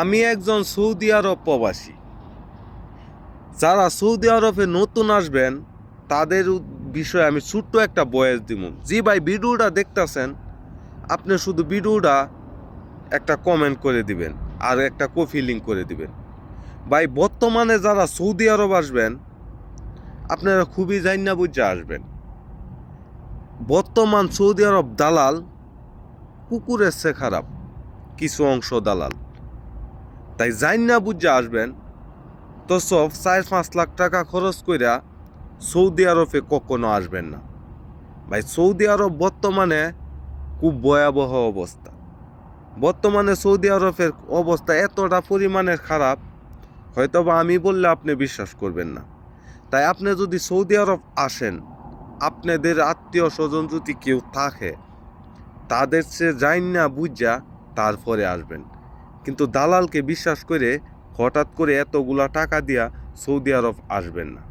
আমি একজন সৌদি আরব প্রবাসী। যারা সৌদি আরবে নতুন আসবেন তাদের বিষয়ে আমি ছোট্ট একটা বয়েস দিব। জি ভাই, ভিডিওটা দেখতেছেন, আপনি শুধু ভিডিওটা একটা কমেন্ট করে দিবেন আর একটা কপি লিঙ্ক করে দিবেন। ভাই, বর্তমানে যারা সৌদি আরব আসবেন আপনারা খুবই জাইন্না বুঝে আসবেন। বর্তমান সৌদি আরব দালাল কুকুরের চেয়ে খারাপ, কিছু অংশ দালাল। তাই জাইন্না বুঝে আসবেন। তো সব 4-5 লাখ টাকা খরচ কইরা সৌদি আরবে কখনো আসবেন না। ভাই, সৌদি আরব বর্তমানে খুব ভয়াবহ অবস্থা। বর্তমানে সৌদি আরবের অবস্থা এতটা পরিমাণের খারাপ, হয়তোবা আমি বললে আপনি বিশ্বাস করবেন না। তাই আপনি যদি সৌদি আরব আসেন, আপনাদের আত্মীয় স্বজন যদি কেউ থাকে তাদের সে যাইন না বুঝা তারপরে আসবেন। কিন্তু দালালকে বিশ্বাস করে হঠাৎ করে এতগুলা টাকা দিয়া সৌদি আরব আসবেন না।